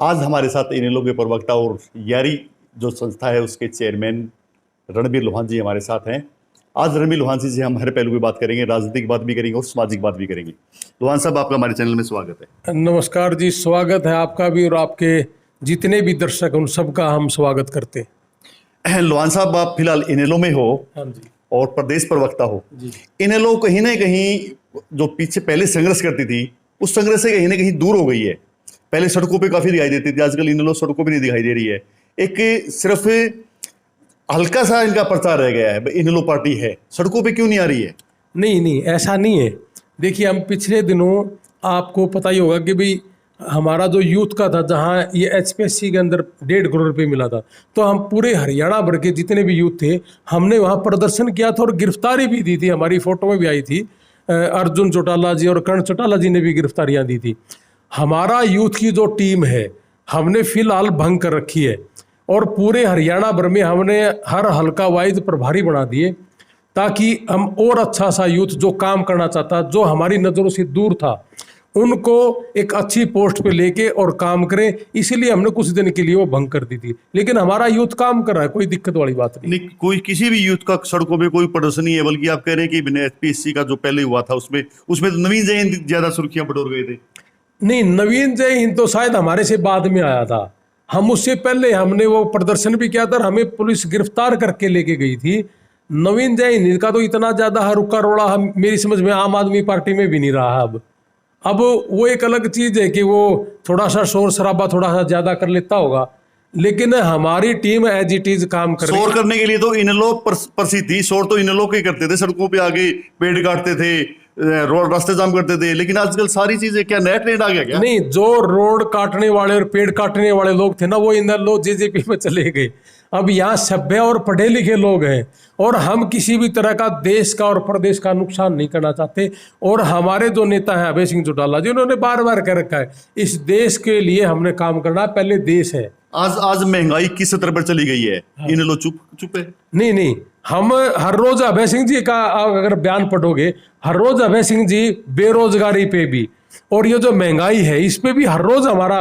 आज हमारे साथ इनेलो के प्रवक्ता और यारी जो संस्था है उसके चेयरमैन रणबीर लोहान जी हमारे साथ हैं। आज रणबीर लोहान जी से हम हर पहलू की बात करेंगे, राजनीतिक बात भी करेंगे और सामाजिक बात भी करेंगे। लोहान साहब, आपका हमारे चैनल में स्वागत है। नमस्कार जी, स्वागत है आपका भी और आपके जितने भी दर्शक उन सबका हम स्वागत करते हैं। लोहान साहब, आप फिलहाल इनेलो में हो हाँ जी और प्रदेश प्रवक्ता हो जी। इनेलो कहीं ना कहीं जो पीछे पहले संघर्ष करती थी उस संघर्ष से कहीं ना कहीं दूर हो गई है। पहले सड़कों पे काफी दिखाई देती थी, आजकल इनेलो सड़कों पे नहीं दिखाई दे रही है। एक सिर्फ हल्का सा इनका प्रचार रह गया है, इनेलो पार्टी है, सड़कों पे क्यों नहीं आ रही है? नहीं, ऐसा नहीं है। देखिए, हम पिछले दिनों आपको पता ही होगा कि भाई हमारा जो यूथ का था, जहाँ ये एचपीएससी के अंदर 1.5 करोड़ रुपये मिला था, तो हम पूरे हरियाणा भर के जितने भी यूथ थे हमने वहाँ प्रदर्शन किया था और गिरफ्तारी भी दी थी। हमारी फोटो में भी आई थी, अर्जुन चौटाला जी और कर्ण चौटाला जी ने भी गिरफ्तारियाँ दी थी। हमारा यूथ की जो टीम है हमने फिलहाल भंग कर रखी है और पूरे हरियाणा भर में हमने हर हल्का वाइज प्रभारी बना दिए, ताकि हम और अच्छा सा यूथ जो काम करना चाहता, जो हमारी नज़रों से दूर था, उनको एक अच्छी पोस्ट पे लेके और काम करें। इसीलिए हमने कुछ दिन के लिए वो भंग कर दी थी, लेकिन हमारा यूथ काम कर रहा है, कोई दिक्कत वाली बात नहीं। कोई किसी भी यूथ का सड़कों पे कोई प्रदर्शन नहीं है, बल्कि आप कह रहे हैं कि एचपीएससी का जो पहले हुआ था उसमें तो नवीन जैन ज्यादा सुर्खियां बटोर गए थे। नहीं, नवीन जय हिंद तो शायद हमारे से बाद में आया था। हम उससे पहले हमने वो प्रदर्शन भी किया था और हमें पुलिस गिरफ्तार करके लेके गई थी। नवीन जय हिंद का तो इतना ज़्यादा हरुक्का रोड़ा हम मेरी समझ में आम आदमी पार्टी में भी नहीं रहा। अब वो एक अलग चीज़ है कि वो थोड़ा सा शोर शराबा थोड़ा सा ज़्यादा कर लेता होगा, लेकिन हमारी टीम एज इट इज काम कर रही है। शोर करने के लिए तो इनेलो प्रसिद्ध थी, शोर तो इनेलो के करते थे, सड़कों पे आगे पेड़ काटते थे, रोड रास्ते जाम करते थे। लेकिन आजकल सारी चीजें क्या नया ट्रेंड आ गया क्या? नहीं, जो रोड काटने वाले और पेड़ काटने वाले लोग थे ना, वो इन लोग जेजेपी में चले गए। अब यहाँ सभ्य और पढ़े लिखे लोग हैं और हम किसी भी तरह का देश का और प्रदेश का नुकसान नहीं करना चाहते। और हमारे जो नेता हैं अभय सिंह चौटाला जी, उन्होंने बार बार कह रखा है इस देश के लिए हमने काम करना, पहले देश है। आज महंगाई किस स्तर पर चली गई है? हाँ। इनेलो चुप है? नहीं, हम हर रोज अभय सिंह जी का अगर बयान पढ़ोगे, हर रोज अभय सिंह जी बेरोजगारी पे भी और ये जो महंगाई है इस पे भी हर रोज हमारा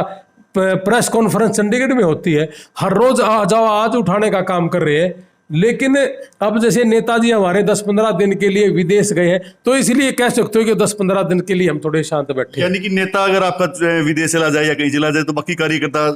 प्रेस कॉन्फ्रेंस चंडीगढ़ में होती है। हर रोज आज उठाने का काम कर रहे हैं। लेकिन अब जैसे नेताजी हमारे 10-15 दिन के लिए विदेश गए हैं, तो इसलिए कह सकते हो कि 10-15 दिन के लिए हम थोड़े शांत बैठे। यानी कि नेता अगर आपका विदेश चला जाए या कहीं चला जाए तो बाकी कार्यकर्ता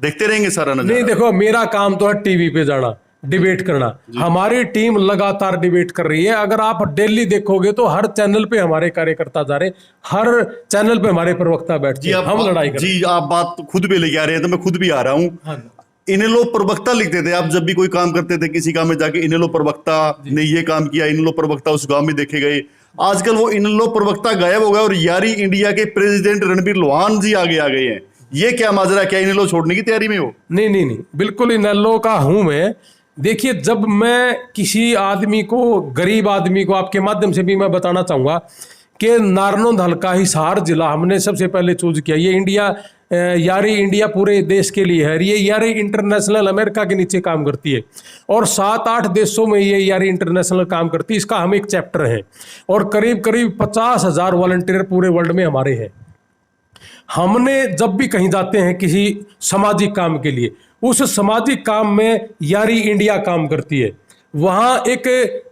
देखते रहेंगे सारा नजारा? नहीं, देखो, मेरा काम तो है टीवी पे जाना, डिबेट करना। हमारी टीम लगातार डिबेट कर रही है। अगर आप दिल्ली देखोगे तो हर चैनल पे हमारे कार्यकर्ता जा रहे, हर चैनल पे हमारे प्रवक्ता बैठते हैं, हम लड़ाई कर रहे हैं। जी, आप बात खुद पे लेके आ रहे हैं तो मैं खुद भी आ रहा हूँ। हाँ। इनेलो प्रवक्ता लिखते थे आप, जब भी कोई काम करते थे किसी काम में जाके इनेलो प्रवक्ता ने ये काम किया, इनेलो प्रवक्ता उस गांव में देखे गए। आजकल वो इनेलो प्रवक्ता गायब हो गया और यारी इंडिया के प्रेसिडेंट रणबीर लोहान जी आगे आ गए हैं। ये क्या माजरा, क्या इनेलो छोड़ने की तैयारी में हो? नहीं, बिल्कुल इनेलो का हूं मैं। देखिए, जब मैं किसी आदमी को, गरीब आदमी को, आपके माध्यम से भी मैं बताना चाहूँगा कि नारनौंद हल्का हिसार जिला हमने सबसे पहले चूज किया। ये इंडिया, यारी इंडिया पूरे देश के लिए है। ये यारी इंटरनेशनल अमेरिका के नीचे काम करती है और 7-8 देशों में ये यारी इंटरनेशनल काम करती है। इसका हम एक चैप्टर है और करीब 50,000 वॉलंटियर पूरे वर्ल्ड में हमारे हैं। हमने जब भी कहीं जाते हैं किसी सामाजिक काम के लिए, उस सामाजिक काम में यारी इंडिया काम करती है। वहाँ एक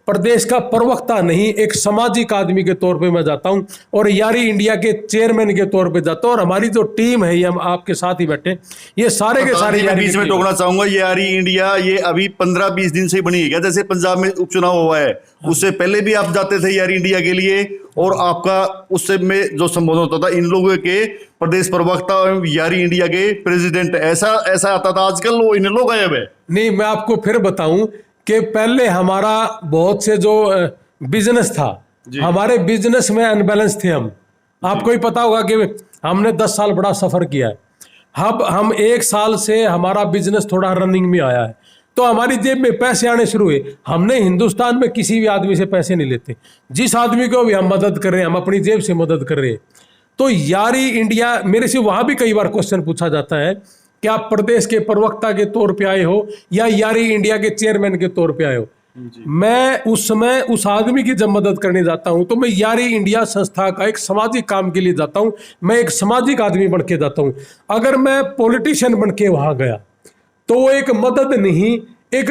प्रदेश का प्रवक्ता नहीं, एक सामाजिक आदमी के तौर पे मैं जाता हूँ और यारी इंडिया के चेयरमैन के तौर पे जाता हूँ। और हमारी जो टीम है, ये हम आपके साथ ही बैठे, ये सारे के सारे मैं बीच में टोकना चाहूंगा, ये यारी इंडिया ये अभी 15-20 दिन से ही बनी है क्या? जैसे पंजाब में उपचुनाव हुआ है, उससे पहले भी आप जाते थे यारी इंडिया के लिए और आपका उससे में जो संबोधन होता था इन लोगों के प्रदेश प्रवक्ता यारी इंडिया के प्रेसिडेंट, ऐसा आता था। आजकल वो इन लोग गायब है। नहीं, मैं आपको फिर बताऊं कि पहले हमारा बहुत से जो बिजनेस था, हमारे बिजनेस में अनबैलेंस थे हम। आपको ही पता होगा कि हमने 10 साल बड़ा सफर किया है। अब हम 1 साल से हमारा बिजनेस थोड़ा रनिंग में आया है, तो हमारी जेब में पैसे आने शुरू हुए। हमने हिंदुस्तान में किसी भी आदमी से पैसे नहीं लेते, जिस आदमी को भी हम मदद कर रहे हैं हम अपनी जेब से मदद कर रहे हैं। तो यारी इंडिया, मेरे से वहाँ भी कई बार क्वेश्चन पूछा जाता है कि आप प्रदेश के प्रवक्ता के तौर पे आए हो या यारी इंडिया के चेयरमैन के तौर पे आए हो। मैं उस समय उस आदमी की जब मदद करने जाता हूं तो मैं यारी इंडिया संस्था का एक सामाजिक काम के लिए जाता हूं, मैं एक सामाजिक आदमी बन के जाता हूं। अगर मैं पॉलिटिशियन बन के वहां गया तो वो एक मदद नहीं, एक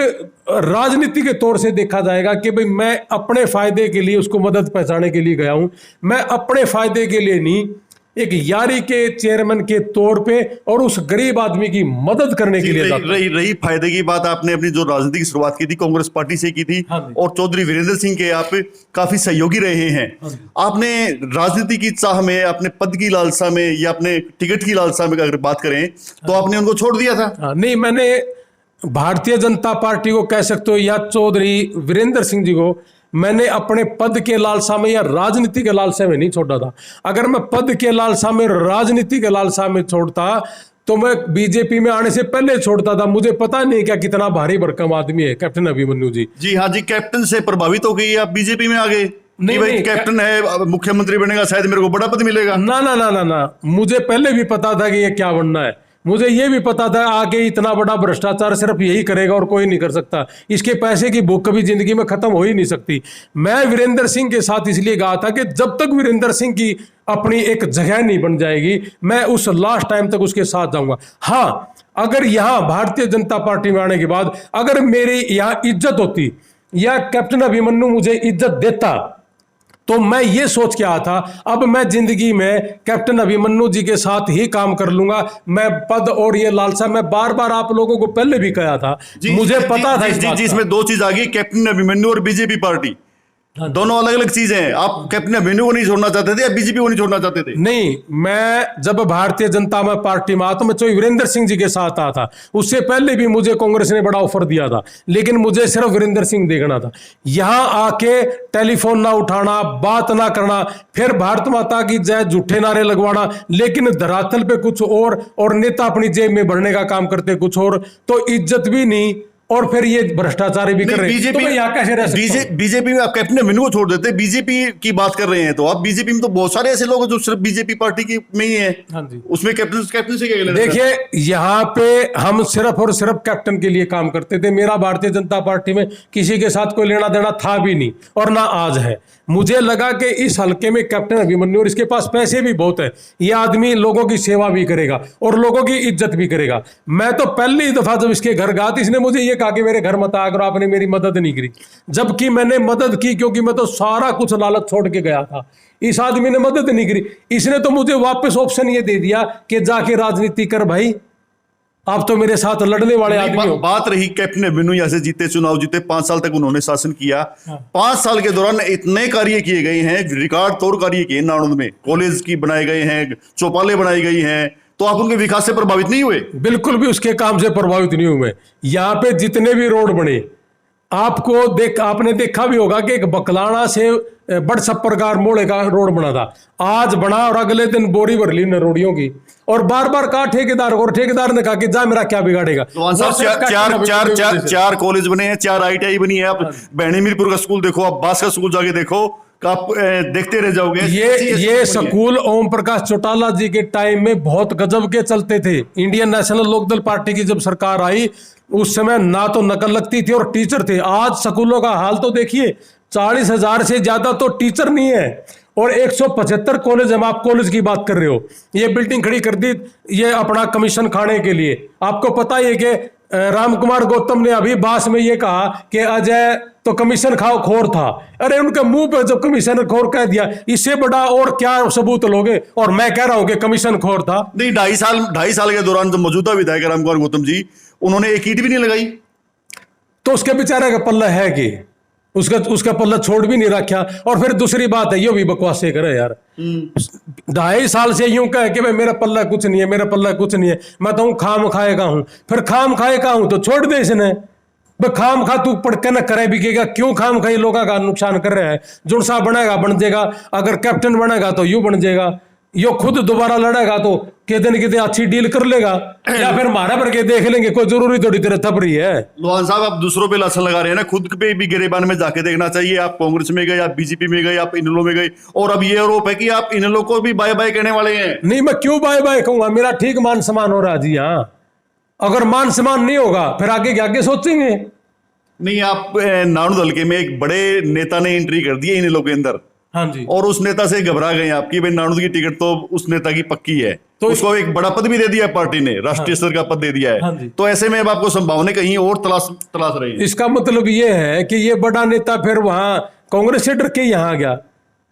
राजनीति के तौर से देखा जाएगा कि भाई मैं अपने फायदे के लिए उसको मदद पहुंचाने के लिए गया हूं, मैं अपने फायदे के लिए नहीं, एक यारी के चेयरमैन के तौर पे और उस गरीब आदमी की मदद करने के लिए रही फायदे की बात, आपने अपनी जो राजनीति की शुरुआत की थी कांग्रेस पार्टी से की थी। हाँ जी। और चौधरी वीरेंद्र सिंह के आप काफी सहयोगी रहे हैं। हाँ जी। आपने राजनीति की चाह में, अपने पद की लालसा में या अपने टिकट की लालसा में अगर बात करें तो आपने उनको छोड़ दिया था? नहीं, मैंने भारतीय जनता पार्टी को कह सकते हो या चौधरी वीरेंद्र सिंह जी को मैंने अपने पद के लालसा में या राजनीति के लालसा में नहीं छोड़ा था। अगर मैं पद के लालसा में, राजनीति के लालसा में छोड़ता तो मैं बीजेपी में आने से पहले छोड़ता था। मुझे पता नहीं क्या कितना भारी भरकम आदमी है कैप्टन अभिमन्यु जी। जी हाँ जी, कैप्टन से प्रभावित हो गई आप बीजेपी में आ गए? नहीं भाई, कैप्टन है, मुख्यमंत्री बनेगा, शायद मेरे को बड़ा पद मिलेगा। ना ना ना ना ना, मुझे पहले भी पता था कि ये क्या बनना है। मुझे ये भी पता था आगे इतना बड़ा भ्रष्टाचार सिर्फ यही करेगा और कोई नहीं कर सकता। इसके पैसे की भूख कभी जिंदगी में खत्म हो ही नहीं सकती। मैं वीरेंद्र सिंह के साथ इसलिए गया था कि जब तक वीरेंद्र सिंह की अपनी एक जगह नहीं बन जाएगी मैं उस लास्ट टाइम तक उसके साथ जाऊंगा। हाँ, अगर यहाँ भारतीय जनता पार्टी में आने के बाद अगर मेरी यहाँ इज्जत होती या कैप्टन अभिमन्यु मुझे इज्जत देता तो मैं ये सोच के आया था अब मैं जिंदगी में कैप्टन अभिमन्यु जी के साथ ही काम कर लूंगा। मैं पद और ये लालसा, मैं बार बार आप लोगों को पहले भी कहा था, मुझे पता था इस बात का। इसमें दो चीज आ गई, कैप्टन अभिमन्यु और बीजेपी पार्टी, दोनों अलग अलग चीजें हैं। आप कैप्टन अभिमन्यु को नहीं छोड़ना चाहते थे या बीजेपी को नहीं छोड़ना चाहते थे? नहीं, मैं जब भारतीय जनता पार्टी में आया तो मैं वीरेंद्र सिंह जी के साथ आया था। उससे पहले भी मुझे कांग्रेस ने बड़ा ऑफर दिया था, लेकिन मुझे सिर्फ वीरेंद्र सिंह देखना था। यहां आके टेलीफोन ना उठाना, बात ना करना, फिर भारत माता की जय झूठे नारे लगवाना, लेकिन धरातल पे कुछ और नेता अपनी जेब में भरने का काम करते कुछ और, तो इज्जत भी नहीं और फिर ये भ्रष्टाचार भी कर रहे हैं। तो मैं यहाँ कैसे रह सकता हूं? बीजेपी में आप कैप्टन अभिमन्यु को छोड़ देते, बीजेपी की बात कर रहे हैं तो आप बीजेपी में तो बहुत सारे ऐसे लोग हैं जो सिर्फ बीजेपी पार्टी की में ही है। हाँ जी। उसमें कैप्टन से क्या लेना? देखिए, यहाँ पे हम सिर्फ और सिर्फ कैप्टन के लिए काम करते थे। मेरा भारतीय जनता पार्टी में किसी के साथ कोई लेना देना था भी नहीं और ना आज है। मुझे लगा कि इस हल्के में कैप्टन अभिमन्यु, और इसके पास पैसे भी बहुत है, ये आदमी लोगों की सेवा भी करेगा और लोगों की इज्जत भी करेगा। मैं तो पहली दफा जब इसके घर गया तो इसने मुझे ये कहा कि मेरे घर मत आया करो, आपने मेरी मदद नहीं करी, जबकि मैंने मदद की क्योंकि मैं तो सारा कुछ लालच छोड़ के गया था। इस आदमी ने मदद नहीं करी, इसने तो मुझे वापस ऑप्शन ये दे दिया कि जाके राजनीति कर भाई, आप तो मेरे साथ लड़ने वाले आदमी हो। बात रही कैप्टन अभिमन्यु यहाँ से जीते, चुनाव जीते, 5 साल तक उन्होंने शासन किया। 5 साल के दौरान इतने कार्य किए गए हैं, रिकॉर्ड तोड़ कार्य किए नाणुद में, कॉलेज की बनाए गए हैं, चौपालें बनाई गई हैं, तो आप उनके विकास से प्रभावित नहीं हुए? बिल्कुल भी उसके काम से प्रभावित नहीं हुए। यहाँ पे जितने भी रोड बने, आपने देखा भी होगा कि एक बकलाना से बड़ छप्परगार मोड़े का रोड बना था, आज बना और अगले दिन बोरी भर ली ने रोडियों की, और बार बार कहा ठेकेदार को, और ठेकेदार ने कहा कि जा मेरा क्या बिगाड़ेगा। चार कॉलेज बने हैं, 4 ITI बनी है। आप बहनी मीरपुर का स्कूल देखो, आप बास का स्कूल जाके देखो, आप देखते रह जाओगे। ये स्कूल ओम प्रकाश चौटाला जी के टाइम में बहुत गजब के चलते थे। इंडियन नेशनल लोकदल पार्टी की जब सरकार आई उस समय ना तो नकल लगती थी और टीचर थे। आज स्कूलों का हाल तो देखिए, 40,000 से ज्यादा तो टीचर नहीं है और 175 कॉलेज, हम आप कॉलेज की बात कर रहे हो, ये बिल्डिंग खड़ी कर दी ये अपना कमीशन खाने के लिए। आपको पता है कि राम कुमार गौतम ने अभी बास में ये कहा कि अजय तो कमीशन खाओ खोर था। अरे उनके मुंह पे जो कमीशन खोर कह दिया, इससे बड़ा और क्या सबूत लोगे? और मैं कह रहा हूं कि कमीशन खोर था। नहीं, 2.5 साल के दौरान जो मौजूदा विधायक राम कुमार गौतम जी, उन्होंने एक ईंट भी नहीं लगाई, तो उसके बेचारे का पल्ला है कि उसका पल्ला छोड़ भी नहीं रखा। और फिर दूसरी बात है, ये भी बकवासे करे यार। 2.5 साल से यूं कहे कि भाई मेरा पल्ला कुछ नहीं है, मेरा पल्ला कुछ नहीं है। मैं तो खाम खाएगा हूं, फिर खाम खाएगा हूं तो छोड़ दे इसने। खाम खा तू पढ़ के न करे बिकेगा, क्यों खाम खाई लोगों का नुकसान कर रहा है? जो सा बनेगा बन जाएगा, अगर कैप्टन बनेगा तो यूं बन जाएगा, यो खुद दोबारा लड़ेगा तो कितने अच्छी डील कर लेगा, या फिर मारा भर के देख लेंगे, कोई जरूरी थोड़ी तेरे थप रही है। लोहान साहब, आप दूसरों पे लाछन लगा रहे हैं ना, खुद पे भी गिरेबान में जाके देखना चाहिए। आप कांग्रेस में गए, आप बीजेपी में गए, आप इनेलो में गए, और अब ये आरोप है कि आप इनेलो को भी बाय बाय कहने वाले हैं। नहीं, मैं क्यों बाय बाय कहूंगा? मेरा ठीक मान सम्मान हो रहा जी। हाँ, अगर मान सम्मान नहीं होगा फिर आगे क्या आगे सोचेंगे। नहीं, आप नारायण दल के में एक बड़े नेता ने एंट्री कर दी है इन लोगों के अंदर, हाँ जी। और उस नेता से घबरा गए आप कि भाई नारायण की टिकट तो उस नेता की पक्की है, तो उसको एक बड़ा पद भी दे दिया है पार्टी ने, राष्ट्रीय स्तर का पद दे दिया हाँ है। जी। तो ऐसे में अब आपको संभावना कहीं और तलाश रही है। इसका मतलब ये है कि ये बड़ा नेता फिर वहां कांग्रेस से डर के यहाँ गया,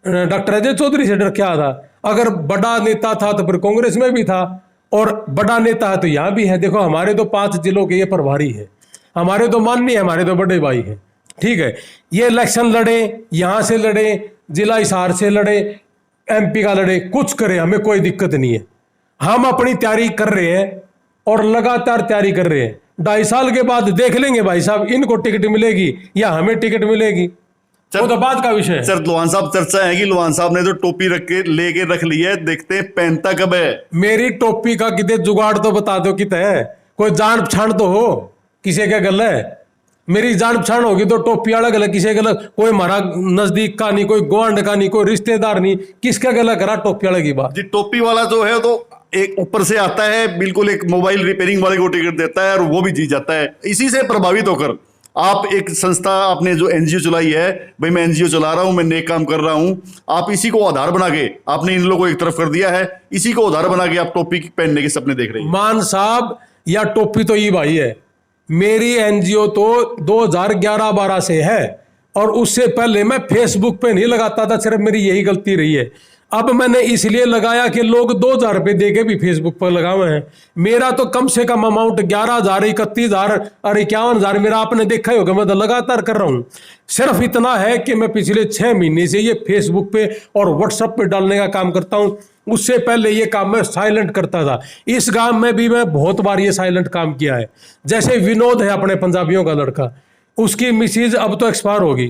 डॉक्टर अजय चौधरी से डर के आया था। अगर बड़ा नेता था तो फिर कांग्रेस में भी था, और बड़ा नेता है तो यहाँ भी है। देखो हमारे तो 5 जिलों के ये प्रभारी है, हमारे तो माननीय, हमारे तो बड़े भाई हैं, ठीक है। ये इलेक्शन लड़े, यहाँ से लड़े, जिला हिसार से लड़े, MP का लड़े, कुछ करे, हमें कोई दिक्कत नहीं है। हम अपनी तैयारी कर रहे हैं और लगातार तैयारी कर रहे हैं। 2.5 साल के बाद देख लेंगे भाई साहब, इनको टिकट मिलेगी या हमें टिकट मिलेगी, वो तो बात का विषय है। सर लोहान साहब, चर्चा है कि लोहान साहब ने जो टोपी लेके रख ली है, देखते हैं पहनता कब है। मेरी टोपी का कितने जुगाड़ तो बता दो कित है, कोई जान पछाण तो हो, किसी का गल है। मेरी जान पछाण होगी तो टोपी अलग अलग, किसी का अलग, कोई हमारा नजदीक का नहीं, कोई गुआंढ का नहीं, कोई रिश्तेदार नहीं, किसका गला करा टोपी अलग की बात। जी, टोपी वाला जो है तो एक ऊपर से आता है, बिल्कुल एक मोबाइल रिपेयरिंग वाले को टिकट देता है और वो भी जीत जाता है। इसी से प्रभावित होकर आप एक संस्था, आपने जो NGO चलाई है, भाई मैं NGO चला रहा हूं, मैं नेक काम कर रहा हूं, आप इसी को आधार बना के आपने इन लोगों को एक तरफ कर दिया है, इसी को आधार बना के आप टोपी पहनने के सपने देख रहे हैं। मान साहब या टोपी तो ये भाई है, मेरी NGO तो 2011-12 से है, और उससे पहले मैं फेसबुक पे नहीं लगाता था, सिर्फ मेरी यही गलती रही है। अब मैंने इसलिए लगाया कि लोग 2,000 रुपये दे के भी फेसबुक पर लगाए हैं। मेरा तो कम से कम अमाउंट 11,000, 31,000 और 51,000 मेरा आपने देखा ही होगा, मैं तो लगातार कर रहा हूँ। सिर्फ इतना है कि मैं पिछले 6 महीने से ये फेसबुक पे और व्हाट्सएप पे डालने का काम करता हूँ। उससे पहले ये काम मैं साइलेंट करता था। इस गांव में भी मैं बहुत बार ये साइलेंट काम किया है। जैसे विनोद है अपने पंजाबियों का लड़का, उसकी मिसेज अब तो एक्सपायर होगी,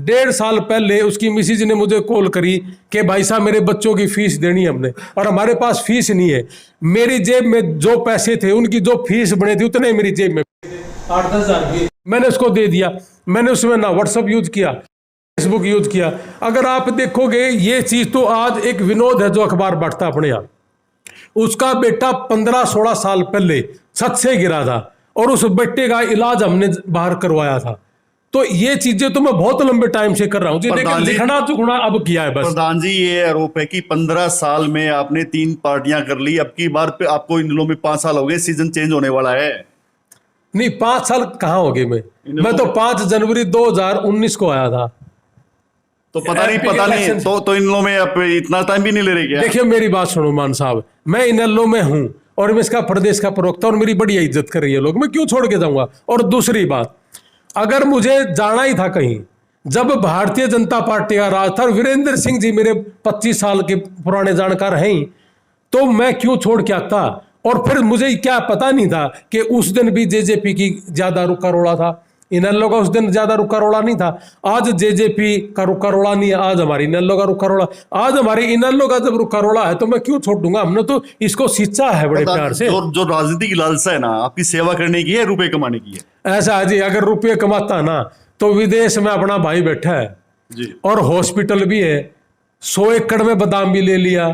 1.5 साल पहले उसकी मिसेज ने मुझे कॉल करी कि भाई साहब मेरे बच्चों की फीस देनी है हमने, और हमारे पास फीस नहीं है। मेरी जेब में जो पैसे थे, उनकी जो फीस बने थे उतने मेरी जेब में 8-10 हज़ार मैंने उसको दे दिया। मैंने उसमें ना व्हाट्सअप यूज किया, फेसबुक यूज किया। अगर आप देखोगे ये चीज तो आज एक विनोद है जो अखबार बांटता अपने यहाँ, उसका बेटा 15-16 साल पहले छत से गिरा था और उस बेटे का इलाज हमने बाहर करवाया था। तो ये चीजें तो मैं बहुत लंबे टाइम से कर रहा हूँ जी, लेकिन लिखना चुकना अब किया है बस। प्रधान जी, ये आरोप है कि 15 साल में आपने 3 पार्टियां कर ली, अब की बार पे आपको इन लोगों में 5 साल हो गए, सीजन चेंज होने वाला है। नहीं, 5 साल कहाँ हो गए? मैं तो 5 जनवरी 2019 को आया था। तो पता नहीं तो इन लोगों में आप इतना टाइम भी नहीं ले रहे क्या? देखिए मेरी बात सुनो मान साहब, मैं इनेलो में हूं और मैं इसका प्रदेश का प्रवक्ता, और मेरी बढ़िया इज्जत कर रही है लोग, मैं क्यों छोड़ के जाऊंगा। और दूसरी बात, अगर मुझे जाना ही था कहीं, जब भारतीय जनता पार्टी का राज था, वीरेंद्र सिंह जी मेरे 25 साल के पुराने जानकार हैं, तो मैं क्यों छोड़ के आता। और फिर मुझे क्या पता नहीं था कि उस दिन भी जेजेपी की ज्यादा रुका रोड़ा था, इनेलो का उस दिन ज्यादा रुका रोड़ा नहीं था। आज जेजेपी का रुका रोड़ा नहीं है, आज हमारी इनेलो का रुका रोड़ा। आज हमारी इनेलो का जब रुका रोड़ा है तो मैं क्यों छोड़ दूंगा। हमने तो इसको सींचा है बड़े प्यार से। जो राजनीति की लालसा है ना, आपकी सेवा करने की है, रुपए कमाने की है। ऐसा है जी, अगर रुपये कमाता ना तो विदेश में अपना भाई बैठा है जी, और हॉस्पिटल भी है, 100 एकड़ में बादाम भी ले लिया,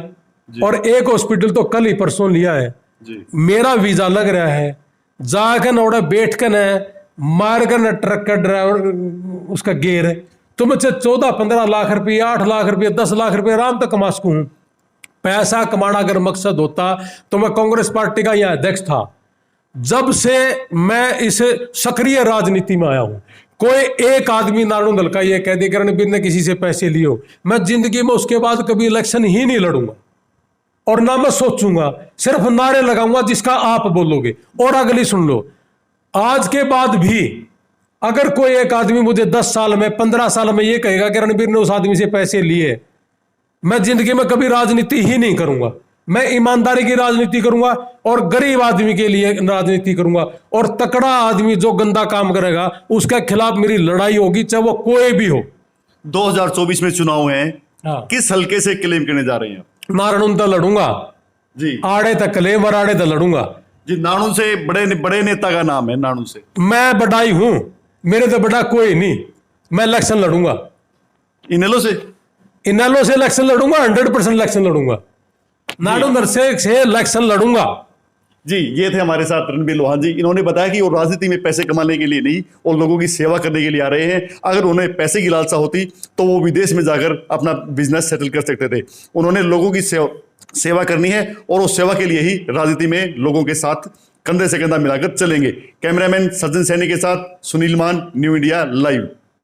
और एक हॉस्पिटल तो कल ही परसों लिया है जी। मेरा वीजा लग रहा है, जाकर नोड़ा बैठ कर न मार कर न ट्रक का ड्राइवर उसका गेर है, तो मैं 14-15 लाख रुपये, 8 लाख रुपये, 10 लाख रुपये आराम तक कमा सकूँ। पैसा कमाना अगर मकसद होता तो मैं कांग्रेस पार्टी का यह अध्यक्ष था। जब से मैं इस सक्रिय राजनीति में आया हूं, कोई एक आदमी नारायण दल का यह कह दे कि रणबीर ने किसी से पैसे लिए हो, मैं जिंदगी में उसके बाद कभी इलेक्शन ही नहीं लड़ूंगा, और ना मैं सोचूंगा, सिर्फ नारे लगाऊंगा जिसका आप बोलोगे। और अगली सुन लो, आज के बाद भी अगर कोई एक आदमी मुझे 10 साल में, 15 साल में ये कहेगा कि रणबीर ने उस आदमी से पैसे लिए, मैं जिंदगी में कभी राजनीति ही नहीं करूंगा। मैं ईमानदारी की राजनीति करूंगा और गरीब आदमी के लिए राजनीति करूंगा, और तकड़ा आदमी जो गंदा काम करेगा उसके खिलाफ मेरी लड़ाई होगी, चाहे वो कोई भी हो। 2024 में चुनाव है, हाँ। किस हल्के से क्लेम करने जा रहे हैं? नारायण तक लड़ूंगा जी, आड़े तक क्लेम और आड़े तक लड़ूंगा जी। नारायण से बड़े नेता का नाम है, नारायण से मैं बड़ाई हूं, मेरे तो बड़ा कोई नहीं। मैं इलेक्शन लड़ूंगा, इनेलो से इलेक्शन लड़ूंगा, 100% इलेक्शन लड़ूंगा, नारायण से इलेक्शन लड़ूंगा। जी, ये थे हमारे साथ रणबीर लोहान जी। इन्होंने बताया कि वो राजनीति में पैसे कमाने के लिए नहीं और लोगों की सेवा करने के लिए आ रहे हैं। अगर उन्हें पैसे की लालसा होती तो वो विदेश में जाकर अपना बिजनेस सेटल कर सकते थे। उन्होंने लोगों की सेवा करनी है और उस सेवा के लिए ही राजनीति में लोगों के साथ कंधे से कंधा मिलाकर चलेंगे। कैमरामैन सज्जन सैनी के साथ सुनील मान, न्यू इंडिया लाइव।